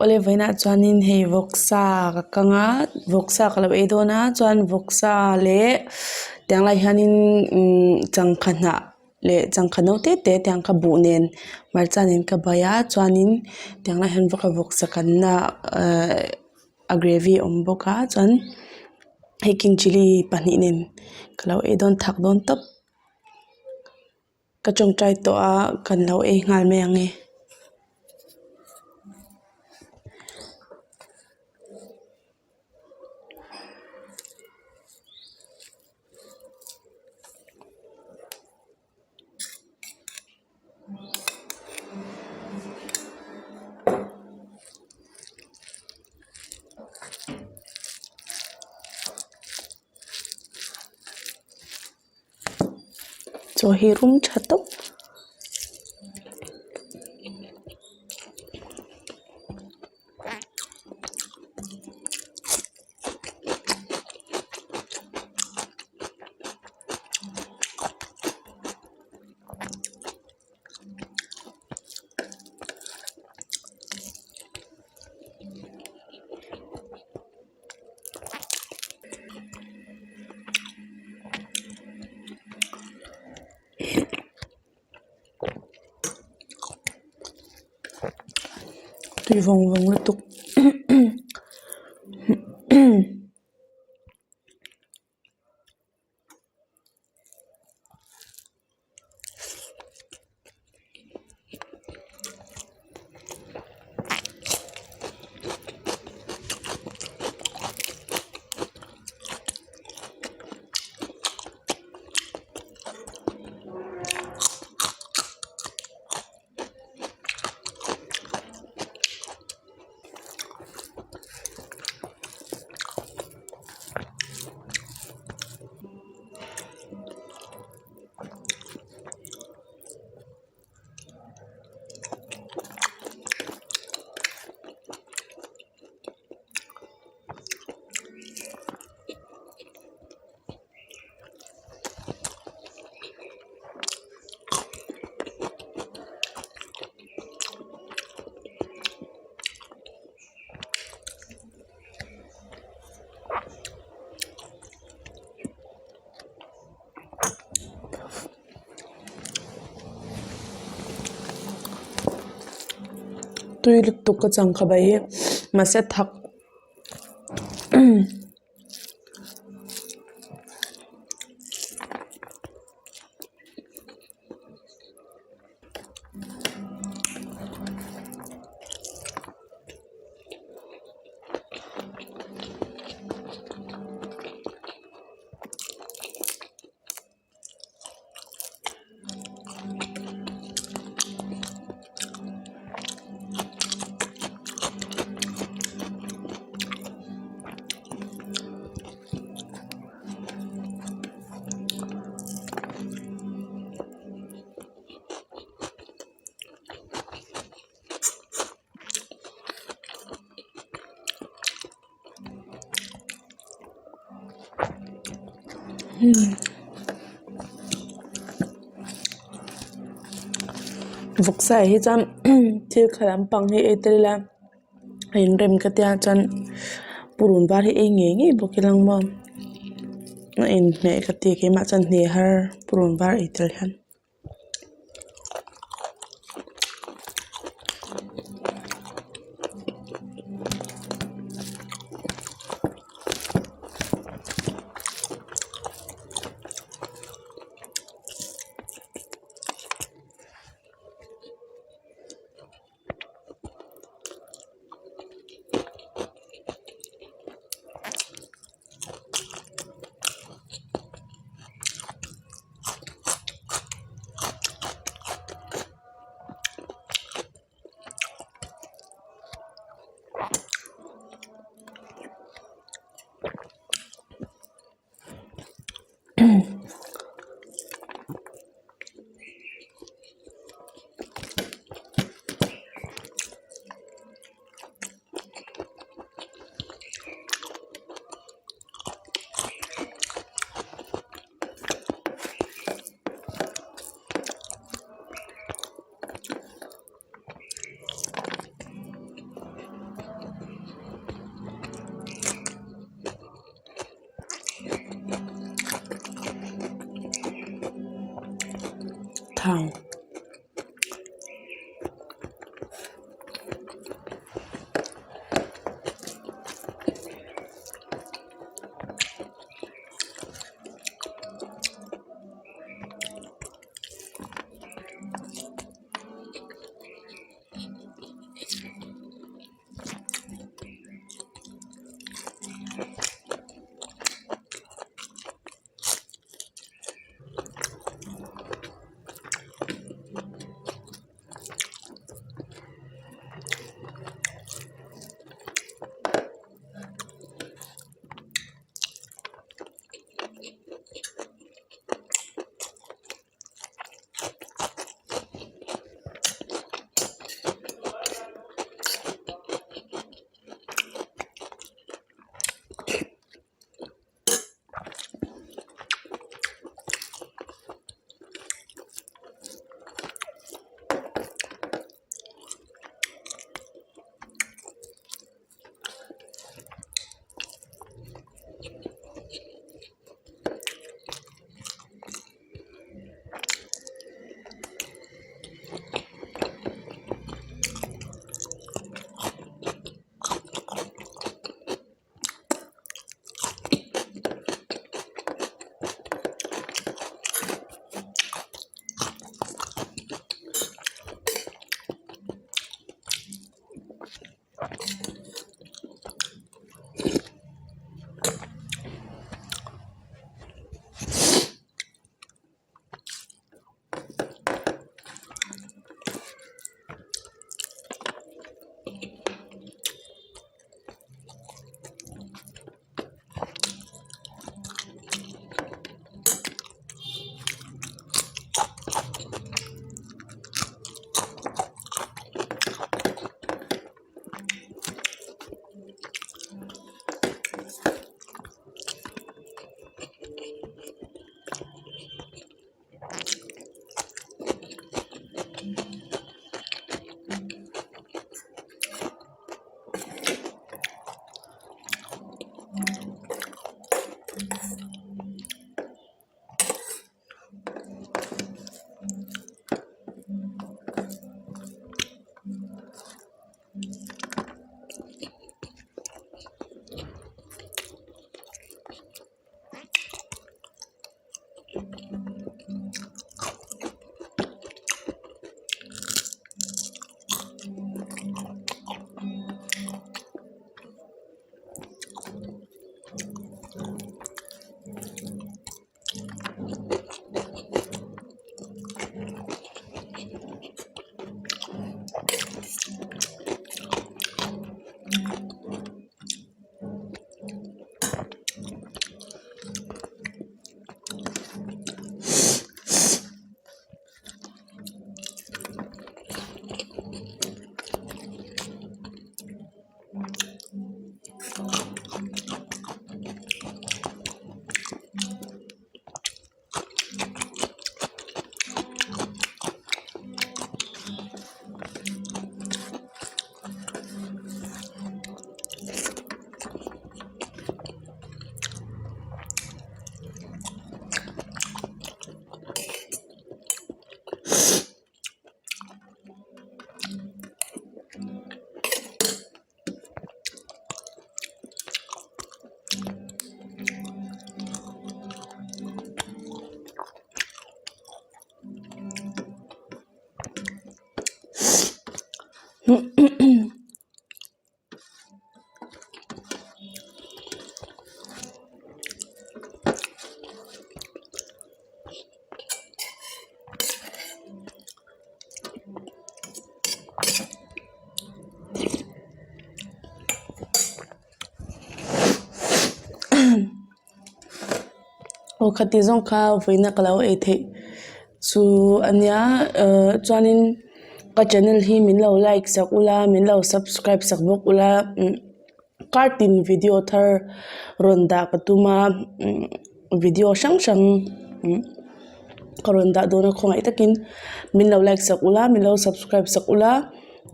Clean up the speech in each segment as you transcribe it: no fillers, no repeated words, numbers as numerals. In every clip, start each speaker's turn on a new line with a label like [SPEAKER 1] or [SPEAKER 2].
[SPEAKER 1] Olive na chuanin hei Vawksa ka kanga Vawksa kala edona chuan Vawksa le tianglai hianin changkhana le changkhano te tiang ka bu nen marchanin ka baya chuanin tianglai han Vawksa kanna a gravy omboka chuan hei king chilli pahnih nen kalo edon thak don top ka chong trai to a kan lo e ngal me ange cho hi rum thatop tui vong lutuk tui lutuk ka changkha bai ma se thak Vawksa hi chan thil khalam pang hi etrila in rem ka tia chan purun var hi nge bokilang mo na in me ka ti ke ma chan ne har purun var etel han thang wakati zong ka voina kalau e the chu ania chuanin ka channel hi min lo like sak ula min lo subscribe sak bok ula kartin video thar ronda katuma video sang sang karonda dona khongai takin min lo like sak ula min lo subscribe sak ula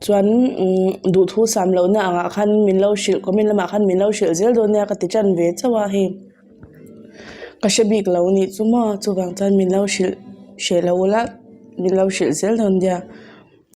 [SPEAKER 1] chuan du thu sam lo na anga khan min lo shil comment lama khan min lo shil zel don ya ka ti chan ve chawa hi ka shabik lo ni chuma chuwang chan min lo shil she lo ula min lo shil zel don dia